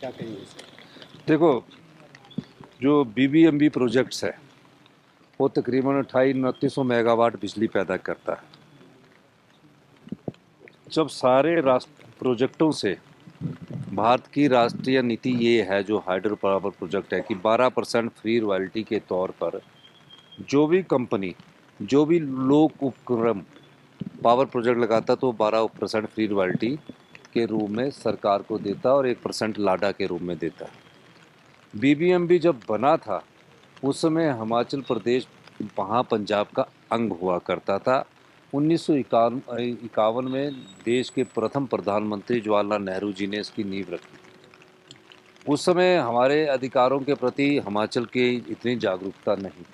क्या कहेंगे इस पर? देखो, जो बीबीएमबी प्रोजेक्ट्स है वो तकरीबन 2800-2900 मेगावाट बिजली पैदा करता है। जब सारे राष्ट्र प्रोजेक्टों से भारत की राष्ट्रीय नीति ये है, जो हाइड्रो पावर प्रोजेक्ट है, कि 12% फ्री रॉयल्टी के तौर पर जो भी कंपनी, जो भी लोक उपक्रम पावर प्रोजेक्ट लगाता तो 12% फ्री रॉयल्टी के रूप में सरकार को देता और 1% लाडा के रूप में देता। बीबीएमबी जब बना था उस समय हिमाचल प्रदेश वहाँ पंजाब का अंग हुआ करता था। 1951 में देश के प्रथम प्रधानमंत्री जवाहरलाल नेहरू जी ने इसकी नींव रखी। उस समय हमारे अधिकारों के प्रति हिमाचल की इतनी जागरूकता नहीं।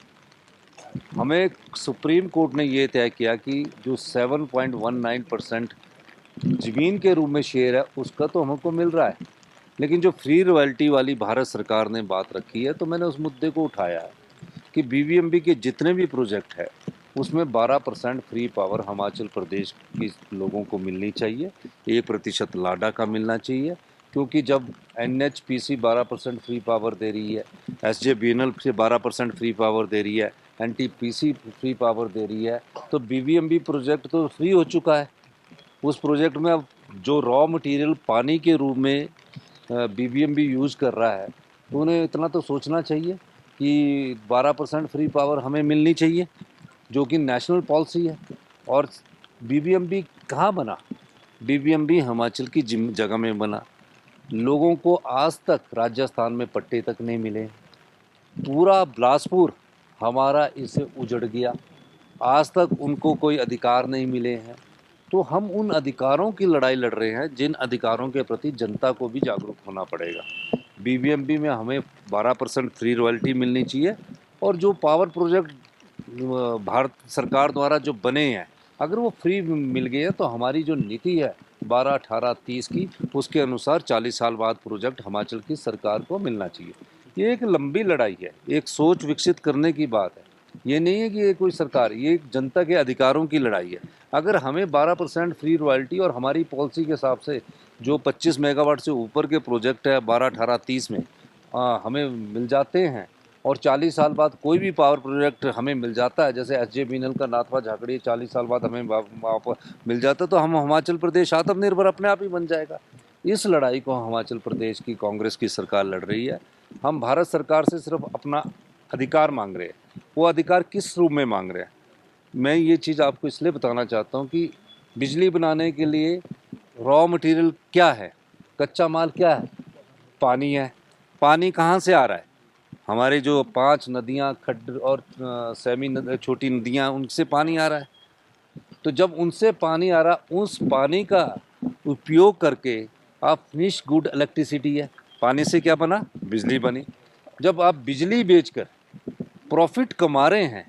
हमें सुप्रीम कोर्ट ने ये तय किया कि जो 7.19% ज़मीन के रूप में शेयर है उसका तो हमको मिल रहा है, लेकिन जो फ्री रॉयल्टी वाली भारत सरकार ने बात रखी है, तो मैंने उस मुद्दे को उठाया है कि बीबीएमबी के जितने भी प्रोजेक्ट है उसमें 12% फ्री पावर हिमाचल प्रदेश के लोगों को मिलनी चाहिए, 1% लाडा का मिलना चाहिए। क्योंकि जब एनएचपीसी 12% फ्री पावर दे रही है, एसजेबीएनएल से 12% फ्री पावर दे रही है, एनटीपीसी फ्री पावर दे रही है, तो बीबीएमबी प्रोजेक्ट तो फ्री हो चुका है। उस प्रोजेक्ट में अब जो रॉ मटेरियल पानी के रूप में बीबीएमबी यूज़ कर रहा है, तो उन्हें इतना तो सोचना चाहिए कि 12% फ्री पावर हमें मिलनी चाहिए, जो कि नेशनल पॉलिसी है। और बीबीएमबी कहाँ बना? बीबीएमबी हिमाचल की जगह में बना। लोगों को आज तक राजस्थान में पट्टे तक नहीं मिले। पूरा बिलासपुर हमारा इससे उजड़ गया, आज तक उनको कोई अधिकार नहीं मिले हैं। तो हम उन अधिकारों की लड़ाई लड़ रहे हैं जिन अधिकारों के प्रति जनता को भी जागरूक होना पड़ेगा। बीबीएमबी में हमें 12% फ्री रॉयल्टी मिलनी चाहिए, और जो पावर प्रोजेक्ट भारत सरकार द्वारा जो बने हैं, अगर वो फ्री मिल गए हैं तो हमारी जो नीति है 12, 18, 30 की, उसके अनुसार 40 साल बाद प्रोजेक्ट हिमाचल की सरकार को मिलना चाहिए। ये एक लंबी लड़ाई है, एक सोच विकसित करने की बात है। ये नहीं है कि ये कोई सरकार, ये एक जनता के अधिकारों की लड़ाई है। अगर हमें 12% फ्री रॉयल्टी और हमारी पॉलिसी के हिसाब से जो 25 मेगावाट से ऊपर के प्रोजेक्ट है 12, 18, 30 में हमें मिल जाते हैं, और 40 साल बाद कोई भी पावर प्रोजेक्ट हमें मिल जाता है, जैसे एसजेबीएनएल का नाथवा झाकड़ी 40 साल बाद हमें मिल जाता, तो हम हिमाचल प्रदेश आत्मनिर्भर अपने आप ही बन जाएगा। इस लड़ाई को हिमाचल प्रदेश की कांग्रेस की सरकार लड़ रही है। हम भारत सरकार से सिर्फ अपना अधिकार मांग रहे हैं। वो अधिकार किस रूप में मांग रहे हैं? मैं ये चीज़ आपको इसलिए बताना चाहता हूँ कि बिजली बनाने के लिए रॉ मटेरियल क्या है, कच्चा माल क्या है? पानी है। पानी कहाँ से आ रहा है? हमारे जो 5 नदियाँ, खड्ड और छोटी नदियाँ, उनसे पानी आ रहा है। तो जब उनसे पानी आ रहा, उस पानी का उपयोग करके आप फिनिश गुड इलेक्ट्रिसिटी है। पानी से क्या बना? बिजली बनी। जब आप बिजली बेचकर प्रॉफिट कमा रहे हैं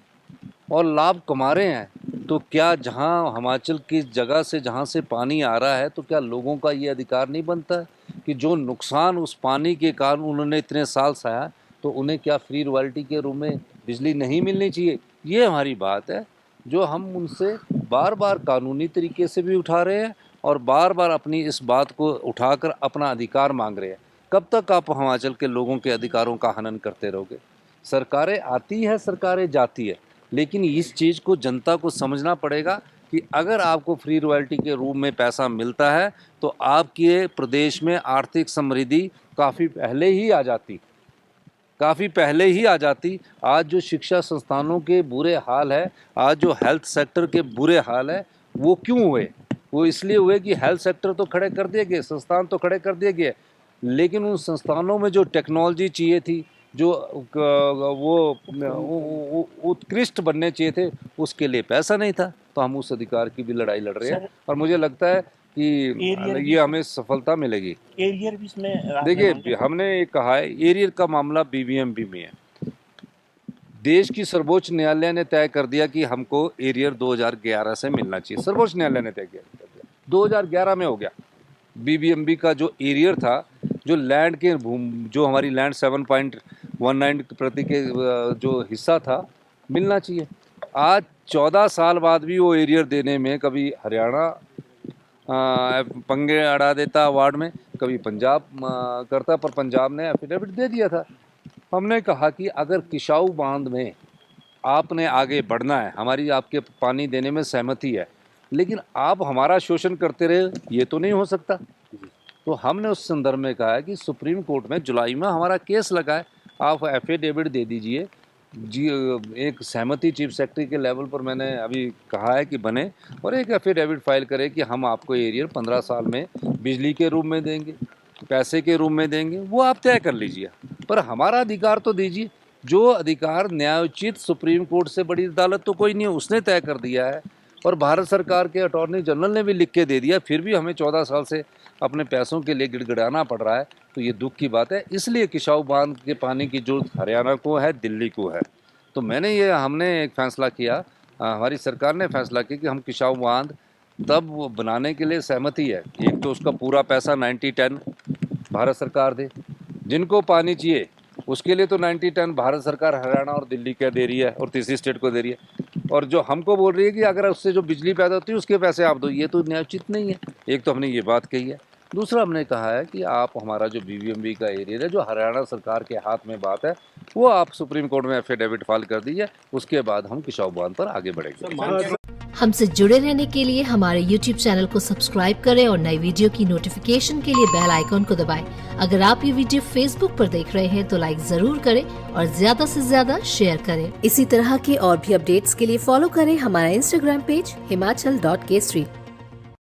और लाभ कमा रहे हैं, तो क्या जहां हिमाचल की जगह से जहां से पानी आ रहा है, तो क्या लोगों का ये अधिकार नहीं बनता है कि जो नुकसान उस पानी के कारण उन्होंने इतने साल सहा, तो उन्हें क्या फ्री रॉयल्टी के रूप में बिजली नहीं मिलनी चाहिए? ये हमारी बात है, जो हम उनसे बार बार कानूनी तरीके से भी उठा रहे हैं और बार बार अपनी इस बात को उठाकर अपना अधिकार मांग रहे हैं। कब तक आप हिमाचल के लोगों के अधिकारों का हनन करते रहोगे? सरकारें आती है, सरकारें जाती है, लेकिन इस चीज़ को जनता को समझना पड़ेगा कि अगर आपको फ्री रॉयल्टी के रूप में पैसा मिलता है, तो आपके प्रदेश में आर्थिक समृद्धि काफ़ी पहले ही आ जाती, काफ़ी पहले ही आ जाती। आज जो शिक्षा संस्थानों के बुरे हाल है, आज जो हेल्थ सेक्टर के बुरे हाल है, वो क्यों हुए? वो इसलिए हुए कि हेल्थ सेक्टर तो खड़े कर दिए गए, संस्थान तो खड़े कर दिए गए, लेकिन उन संस्थानों में जो टेक्नोलॉजी चाहिए थी, जो वो उत्कृष्ट बनने चाहिए थे, उसके लिए पैसा नहीं था। तो हम उस अधिकार की भी लड़ाई लड़ रहे हैं, सर, और मुझे लगता है कि एरियर भी ये हमें सफलता मिलेगी। एरियर भी इसमें आपने देखिए, मांगे। हमने ये कहा है, एरियर का मामला बीबीएमबी में है। देश की सर्वोच्च न्यायालय ने तय कर दिया कि हमको एरियर 2011 से मिलना चाहिए। सर्वोच्च न्यायालय ने तय कर दिया, 2011 में हो गया। बीबीएमबी का जो एरियर था, जो लैंड के जो हमारी लैंड 7.19% के जो हिस्सा था, मिलना चाहिए। आज 14 साल बाद भी वो एरियर देने में कभी हरियाणा पंगे अड़ा देता वार्ड में, कभी पंजाब करता, पर पंजाब ने एफिडेविट दे दिया था। हमने कहा कि अगर किसाऊ बांध में आपने आगे बढ़ना है, हमारी आपके पानी देने में सहमति है, लेकिन आप हमारा शोषण करते रहे, ये तो नहीं हो सकता। तो हमने उस संदर्भ में कहा है कि सुप्रीम कोर्ट में जुलाई में हमारा केस लगा है, आप एफिडेविट दे दीजिए जी। एक सहमति चीफ सेक्रेटरी के लेवल पर मैंने अभी कहा है कि बने और एक एफिडेविट फाइल करें कि हम आपको एरियर 15 साल में बिजली के रूप में देंगे, पैसे के रूप में देंगे, वो आप तय कर लीजिए, पर हमारा अधिकार तो दीजिए। जो अधिकार न्यायोचित सुप्रीम कोर्ट से बड़ी अदालत तो कोई नहीं है, उसने तय कर दिया है और भारत सरकार के अटॉर्नी जनरल ने भी लिख के दे दिया, फिर भी हमें 14 साल से अपने पैसों के लिए गिड़गिड़ाना पड़ रहा है। तो ये दुख की बात है। इसलिए किसाऊ बांध के पानी की जरूरत हरियाणा को है, दिल्ली को है। तो हमने एक फैसला किया, हमारी सरकार ने फैसला किया कि हम किसाऊ बांध तब बनाने के लिए सहमति है। एक तो उसका पूरा पैसा 90-10 भारत सरकार दे, जिनको पानी चाहिए उसके लिए तो 90-10 भारत सरकार हरियाणा और दिल्ली क्या दे रही है और तीसरी स्टेट को दे रही है, और जो हमको बोल रही है कि अगर उससे जो बिजली पैदा होती है उसके पैसे आप दो, ये तो न्यायोचित नहीं है। एक तो हमने ये बात कही है। दूसरा हमने कहा है कि आप हमारा जो BBMB का एरिया है, जो हरियाणा सरकार के हाथ में बात है, वो आप सुप्रीम कोर्ट में एफिडेविट फाइल कर दीजिए, उसके बाद हम किसाऊ बांध पर आगे बढ़ेंगे। हमसे जुड़े रहने के लिए हमारे YouTube चैनल को सब्सक्राइब करें और नई वीडियो की नोटिफिकेशन के लिए बेल आइकॉन को दबाएं। अगर आप ये वीडियो Facebook पर देख रहे हैं तो लाइक जरूर करें और ज्यादा से ज्यादा शेयर करें। इसी तरह के और भी अपडेट्स के लिए फॉलो करें हमारा Instagram पेज himachal.k3।